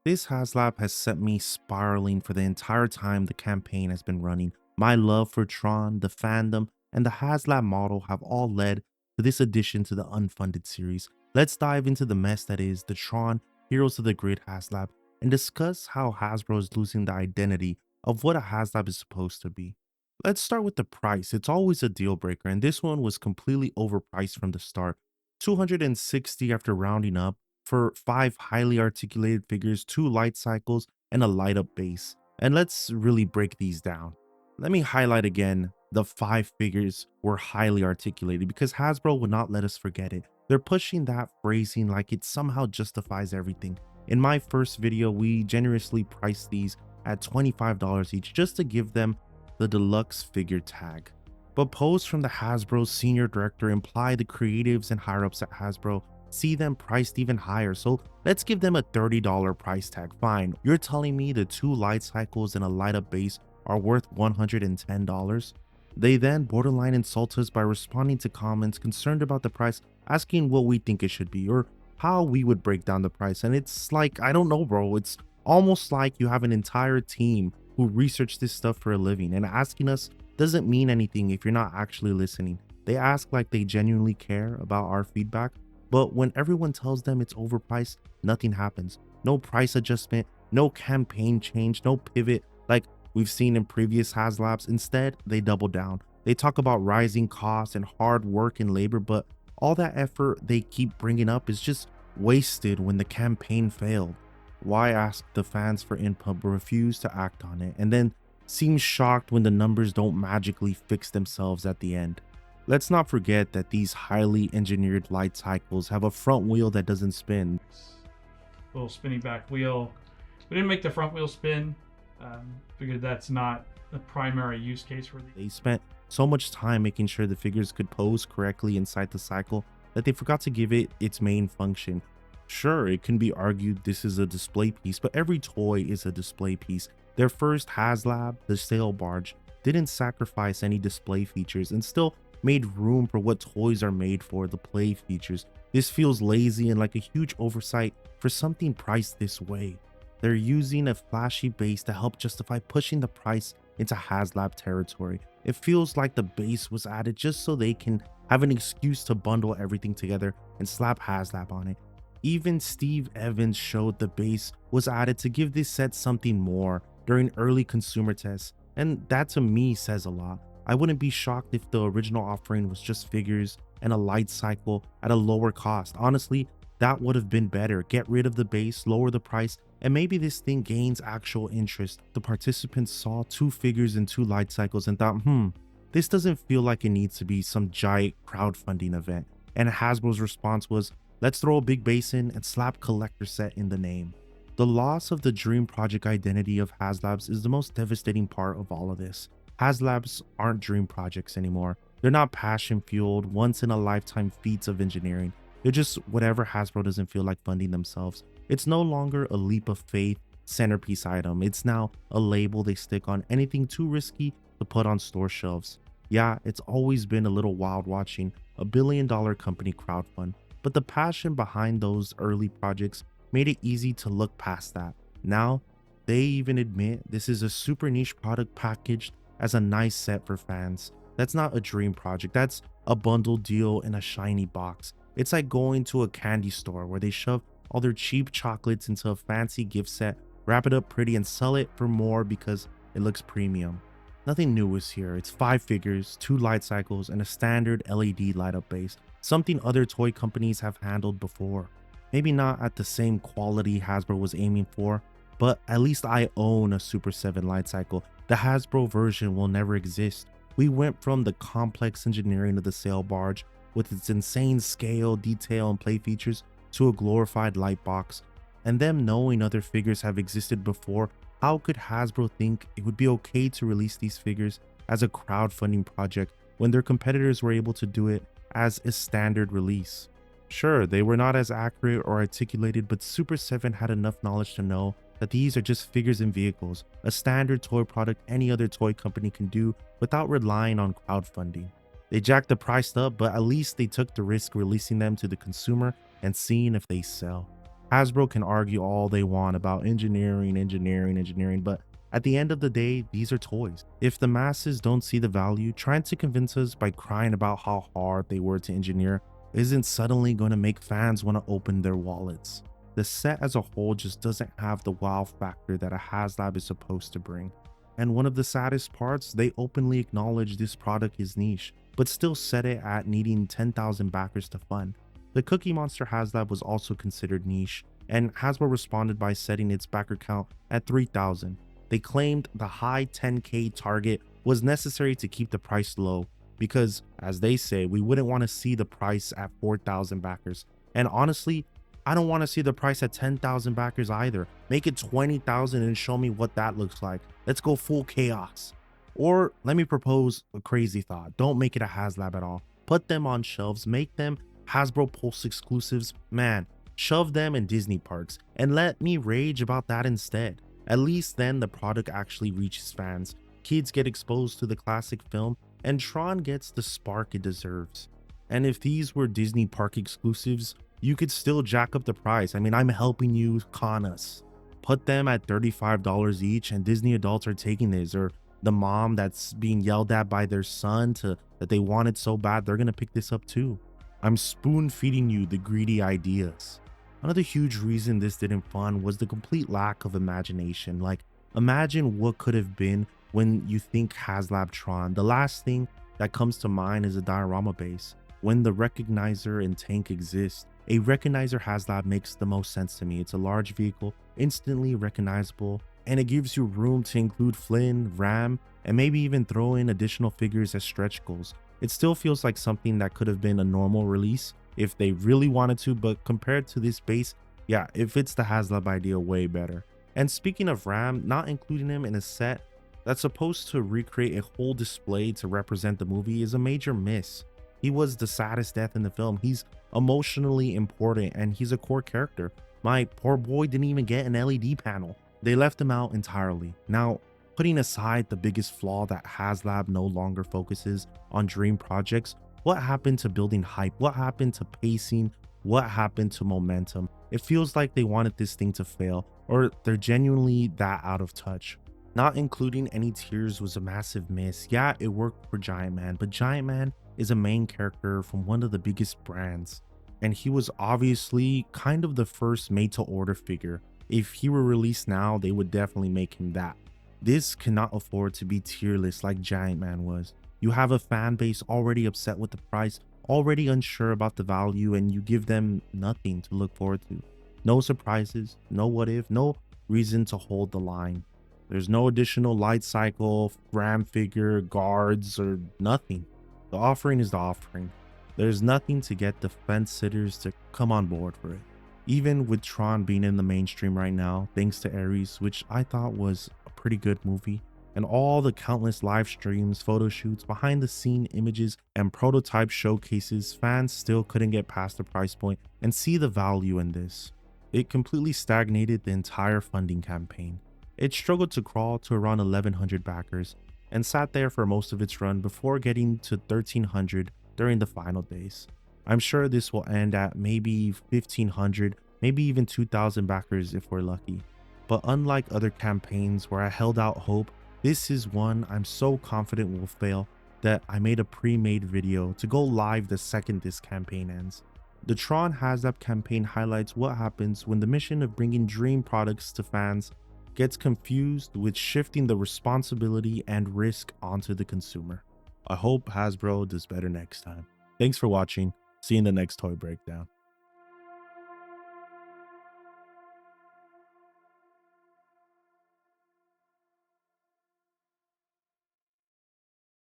This Haslab has set me spiraling for the entire time the campaign has been running. My love for Tron, the fandom, and the Haslab model have all led to this addition to the unfunded series. Let's dive into the mess that is the Tron Heroes of the Grid Haslab and discuss how Hasbro is losing the identity of what a Haslab is supposed to be. Let's start with the price. It's always a deal breaker, and this one was completely overpriced from the start. 260 after rounding up for 5 highly articulated figures, 2 light cycles, and a light up base. And let's really break these down. Let me highlight again the 5 figures were highly articulated because Hasbro would not let us forget it. They're pushing that phrasing like it somehow justifies everything. In my first video, we generously priced these at $25 each just to give them the deluxe figure tag. But posts from the Hasbro senior director imply the creatives and higher ups at Hasbro see them priced even higher, so let's give them a $30 price tag. Fine, you're telling me the 2 light cycles and a light up base are worth $110? They then borderline insult us by responding to comments concerned about the price, asking what we think it should be or how we would break down the price. And it's like, I don't know, bro. It's almost like you have an entire team who research this stuff for a living, and asking us doesn't mean anything if you're not actually listening. They ask like they genuinely care about our feedback, but when everyone tells them it's overpriced, nothing happens. No price adjustment, no campaign change, no pivot like we've seen in previous Haslabs. Instead, they double down. They talk about rising costs and hard work and labor, but all that effort they keep bringing up is just wasted when the campaign failed. Why ask the fans for input but refuse to act on it, and then seem shocked when the numbers don't magically fix themselves at the end? Let's not forget that these highly engineered light cycles have a front wheel that doesn't spin. Little spinning back wheel. We didn't make the front wheel spin. Figured that's not the primary use case for these. They spent so much time making sure the figures could pose correctly inside the cycle that they forgot to give it its main function. Sure, it can be argued this is a display piece, but every toy is a display piece. Their first Haslab, the sail barge, didn't sacrifice any display features and still made room for what toys are made for, the play features. This feels lazy and like a huge oversight for something priced this way. They're using a flashy base to help justify pushing the price into Haslab territory. It feels like the base was added just so they can have an excuse to bundle everything together and slap Haslab on it. Even Steve Evans showed the base was added to give this set something more during early consumer tests, and that to me says a lot. I wouldn't be shocked if the original offering was just figures and a light cycle at a lower cost. Honestly, that would have been better. Get rid of the base, lower the price, and maybe this thing gains actual interest. The participants saw 2 figures and 2 light cycles and thought, this doesn't feel like it needs to be some giant crowdfunding event. And Hasbro's response was, let's throw a big base in and slap collector set in the name. The loss of the dream project identity of Haslabs is the most devastating part of all of this. Haslabs aren't dream projects anymore. They're not passion-fueled, once-in-a-lifetime feats of engineering. They're just whatever Hasbro doesn't feel like funding themselves. It's no longer a leap of faith centerpiece item. It's now a label they stick on anything too risky to put on store shelves. Yeah, it's always been a little wild watching a billion-dollar company crowdfund, but the passion behind those early projects made it easy to look past that. Now, they even admit this is a super niche product packaged as a nice set for fans. That's not a dream project. That's a bundle deal in a shiny box. It's like going to a candy store where they shove all their cheap chocolates into a fancy gift set, wrap it up pretty, and sell it for more because it looks premium. Nothing new is here. It's 5 figures, 2 light cycles, and a standard LED light up base, something other toy companies have handled before. Maybe not at the same quality Hasbro was aiming for, but at least I own a Super 7 light cycle. The Hasbro version will never exist. We went from the complex engineering of the sail barge with its insane scale, detail, and play features to a glorified light box. And them knowing other figures have existed before, how could Hasbro think it would be okay to release these figures as a crowdfunding project when their competitors were able to do it as a standard release? Sure, they were not as accurate or articulated, but Super 7 had enough knowledge to know that these are just figures and vehicles, a standard toy product any other toy company can do without relying on crowdfunding. They jacked the price up, but at least they took the risk releasing them to the consumer and seeing if they sell. Hasbro can argue all they want about engineering, but at the end of the day, these are toys. If the masses don't see the value, trying to convince us by crying about how hard they were to engineer isn't suddenly going to make fans want to open their wallets. The set as a whole just doesn't have the wow factor that a Haslab is supposed to bring. And one of the saddest parts, they openly acknowledge this product is niche, but still set it at needing 10,000 backers to fund. The Cookie Monster Haslab was also considered niche, and Hasbro responded by setting its backer count at 3,000. They claimed the high 10K target was necessary to keep the price low because, as they say, we wouldn't want to see the price at 4,000 backers. And honestly, I don't want to see the price at 10,000 backers either. Make it 20,000 and show me what that looks like. Let's go full chaos. Or let me propose a crazy thought. Don't make it a Haslab at all. Put them on shelves, make them Hasbro Pulse exclusives. Man, shove them in Disney parks and let me rage about that instead. At least then the product actually reaches fans. Kids get exposed to the classic film and Tron gets the spark it deserves. And if these were Disney park exclusives, you could still jack up the price. I mean, I'm helping you con us. Put them at $35 each and Disney adults are taking this, or the mom that's being yelled at by their son that they want it so bad, they're gonna pick this up too. I'm spoon feeding you the greedy ideas. Another huge reason this didn't fund was the complete lack of imagination. Like, imagine what could have been when you think Haslab Tron. The last thing that comes to mind is a diorama base. When the recognizer and tank exist, a recognizer Haslab makes the most sense to me. It's a large vehicle, instantly recognizable, and it gives you room to include Flynn, Ram, and maybe even throw in additional figures as stretch goals. It still feels like something that could have been a normal release if they really wanted to, but compared to this base, yeah, it fits the Haslab idea way better. And speaking of Ram, not including him in a set that's supposed to recreate a whole display to represent the movie is a major miss. He was the saddest death in the film. He's emotionally important and he's a core character. My poor boy didn't even get an LED panel. They left him out entirely. Now, putting aside the biggest flaw that Haslab no longer focuses on dream projects, what happened to building hype? What happened to pacing? What happened to momentum? It feels like they wanted this thing to fail, or they're genuinely that out of touch. Not including any tears was a massive miss. Yeah, it worked for Giant Man, but Giant Man is a main character from one of the biggest brands, and he was obviously kind of the first made-to-order figure. If he were released now, they would definitely make him that. This cannot afford to be tierless like Giant Man was. You have a fan base already upset with the price, already unsure about the value, and you give them nothing to look forward to. No surprises, no what if, no reason to hold the line. There's no additional Lightcycle, Ram figure, guards, or nothing. The offering is the offering. There's nothing to get the fence sitters to come on board for it. Even with Tron being in the mainstream right now, thanks to Ares, which I thought was a pretty good movie, and all the countless live streams, photo shoots, behind the scene images, and prototype showcases, fans still couldn't get past the price point and see the value in this. It completely stagnated the entire funding campaign. It struggled to crawl to around 1,100 backers and sat there for most of its run before getting to 1,300 during the final days. I'm sure this will end at maybe 1,500, maybe even 2,000 backers if we're lucky. But unlike other campaigns where I held out hope, this is one I'm so confident will fail that I made a pre-made video to go live the second this campaign ends. The Tron Haslab campaign highlights what happens when the mission of bringing dream products to fans gets confused with shifting the responsibility and risk onto the consumer. I hope Hasbro does better next time. Thanks for watching. See you in the next toy breakdown.